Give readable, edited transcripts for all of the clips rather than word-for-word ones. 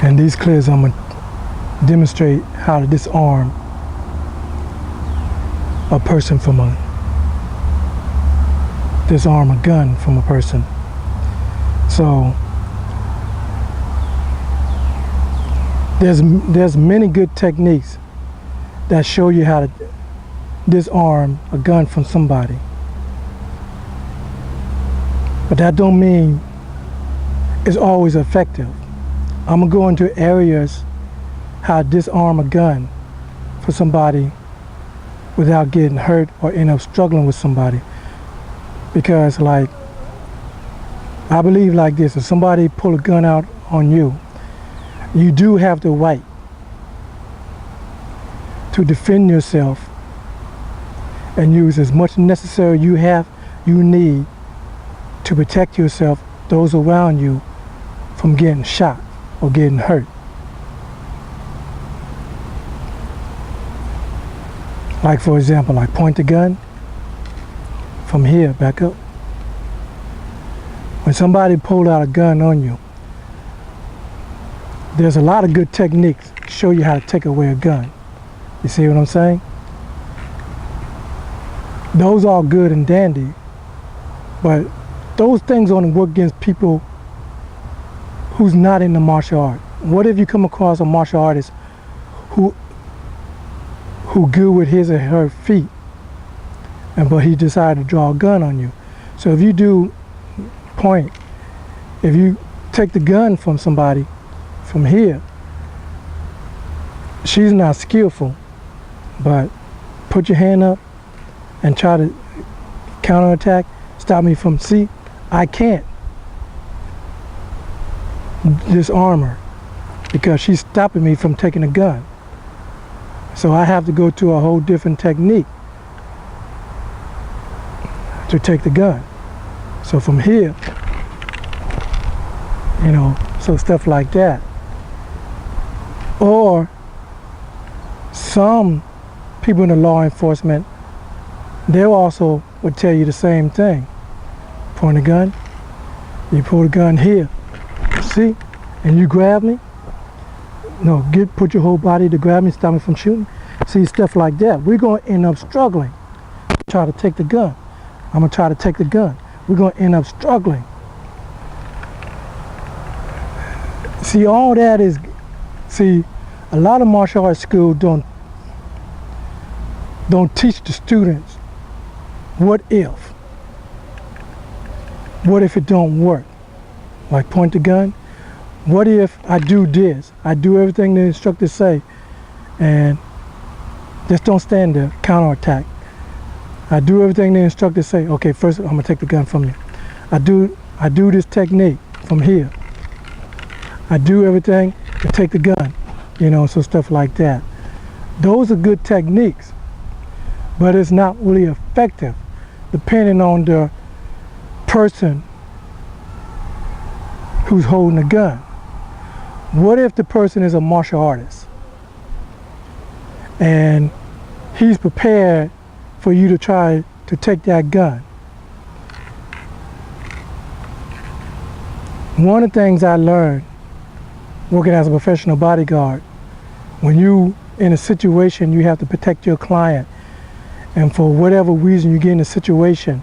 And these clips, I'm going to demonstrate how to disarm a person from disarm a gun from a person. So there's many good techniques that show you how to disarm a gun from somebody. But that don't mean it's always effective. I'm gonna go into areas how to disarm a gun for somebody without getting hurt or end up struggling with somebody. Because like, I believe like this, if somebody pull a gun out on you, you do have the right to defend yourself and use as much necessary you need to protect yourself, those around you, from getting shot or getting hurt. Like for example, like point the gun from here, back up. When somebody pulled out a gun on you, there's a lot of good techniques to show you how to take away a gun. You see what I'm saying? Those are good and dandy, but those things only work against people who's not in the martial art. What if you come across a martial artist who good with his or her feet, but he decided to draw a gun on you? So if you do point, if you take the gun from somebody from here, she's not skillful, but put your hand up and try to counterattack, stop me from, see, I can't disarm her because she's stopping me from taking a gun. So I have to go to a whole different technique to take the gun. So from here, you know, so stuff like that. Or some people in the law enforcement, they also would tell you the same thing. Point a gun, you pull the gun here, see, and you grab me. No, put your whole body to grab me, stop me from shooting. See, stuff like that. We're going to end up struggling. Try to take the gun. I'm going to try to take the gun. We're going to end up struggling. See, all that is, see, a lot of martial arts schools don't teach the students what if it don't work. Like point the gun. What if I do this? I do everything the instructors say and just don't stand there, counterattack. I do everything the instructors say. Okay, first I'm gonna take the gun from you. I do this technique from here. I do everything to take the gun, you know, so stuff like that. Those are good techniques, but it's not really effective depending on the person who's holding the gun. What if the person is a martial artist and he's prepared for you to try to take that gun? One of the things I learned working as a professional bodyguard, when you in a situation you have to protect your client, and for whatever reason you get in a situation,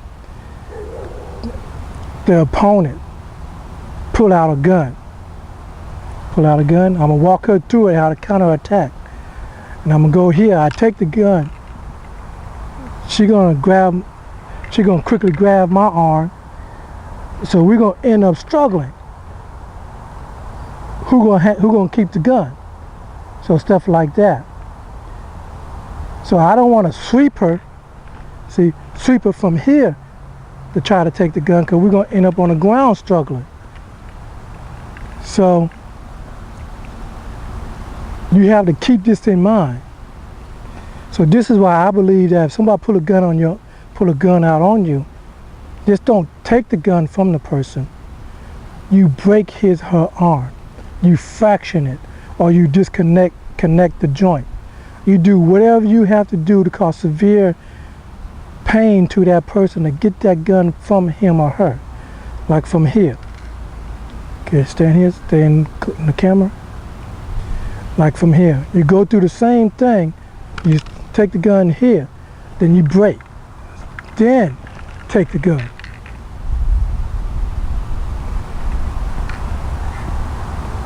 the opponent pull out a gun. I'm gonna walk her through it, how to counterattack. And I'm gonna go here, I take the gun. She gonna quickly grab my arm. So we're gonna end up struggling. Who gonna keep the gun? So stuff like that. So I don't wanna sweep her. See, sweep her from here to try to take the gun, because we're gonna end up on the ground struggling. So you have to keep this in mind. So this is why I believe that if somebody pull a gun out on you, just don't take the gun from the person. You break her arm, you fraction it, or you connect the joint. You do whatever you have to do to cause severe pain to that person to get that gun from him or her. Like from here. Okay, stand here, stay in the camera. like from here. You go through the same thing. You take the gun here, then you break, then take the gun.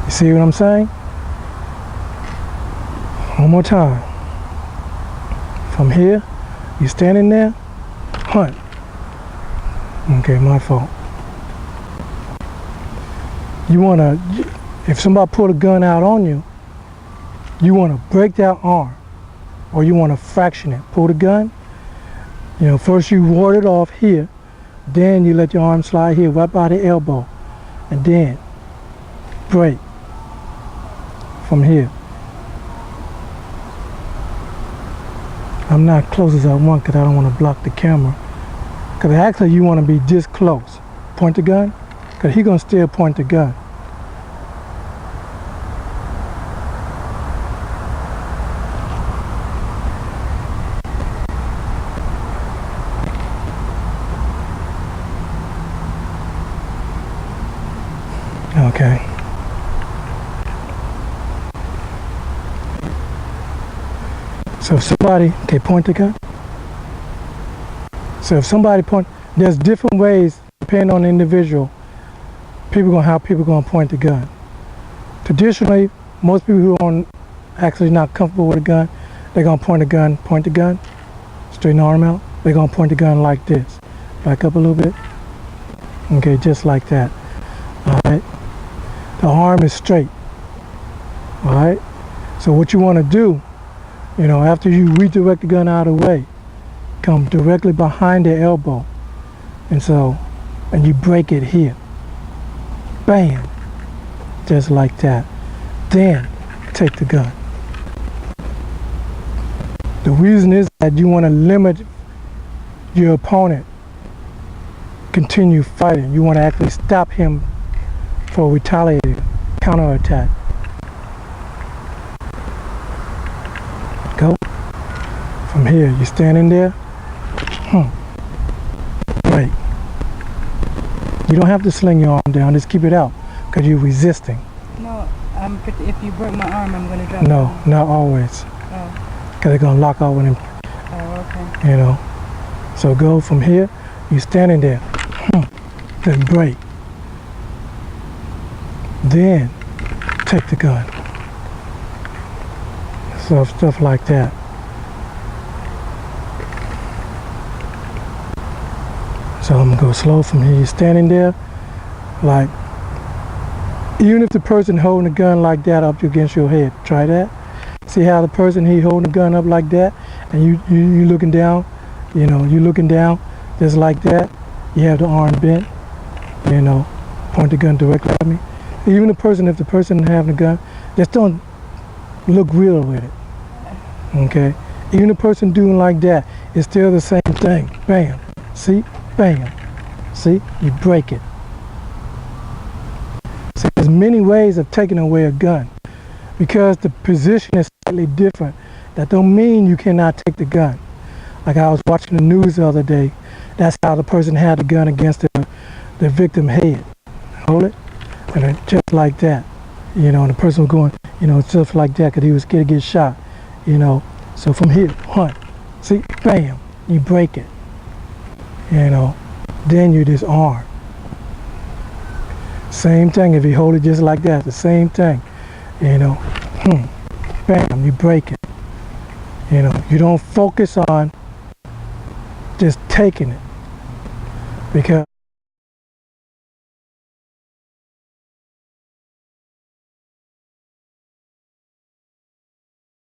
You see what I'm saying? One more time. From here, you standing there, hunt. Okay, my fault. You wanna, if somebody pull a gun out on you, you wanna break that arm, or you wanna fraction it. Pull the gun, you know, first you ward it off here, then you let your arm slide here, right by the elbow, and then break from here. I'm not close as I want because I don't want to block the camera. Because actually you want to be this close. Point the gun, because he's going to still point the gun. Okay. So if somebody, okay, point the gun. So if somebody point, there's different ways depending on the individual. How people gonna point the gun. Traditionally, most people who are actually not comfortable with a gun, they're gonna point the gun, straighten the arm out. They're gonna point the gun like this. Back up a little bit. Okay, just like that. All right. The arm is straight. All right. So what you want to do, you know, after you redirect the gun out of the way, come directly behind the elbow, and you break it here. Bam, just like that. Then take the gun. The reason is that you want to limit your opponent continue fighting. You want to actually stop him for retaliating, counterattack. Go. From here, you're standing there. Break. You don't have to sling your arm down, just keep it out, because you're resisting. No, if you break my arm, I'm going to drop No, not always. Oh. Because they're going to lock out with him. Oh, okay. You know. So go from here, you're standing there. Then break. Then take the gun. So stuff like that. So I'm gonna go slow from here. You're standing there, like, even if the person holding the gun like that up against your head, try that. See how the person he holding the gun up like that, and you looking down, you know, you looking down just like that. You have the arm bent, you know, point the gun directly at me. Even if the person having the gun, just don't look real with it. Okay? Even the person doing like that, it's still the same thing. Bam. See? Bam. See? You break it. So there's many ways of taking away a gun. Because the position is slightly different, that don't mean you cannot take the gun. Like I was watching the news the other day, that's how the person had the gun against the victim's head. Hold it. And then just like that. You know, and the person was going, you know, just like that, because he was scared to get shot. You know, so from here, hunt. See? Bam. You break it. You know, then you disarm. Same thing if you hold it just like that, the same thing. You know, bam, you break it. You know, you don't focus on just taking it, because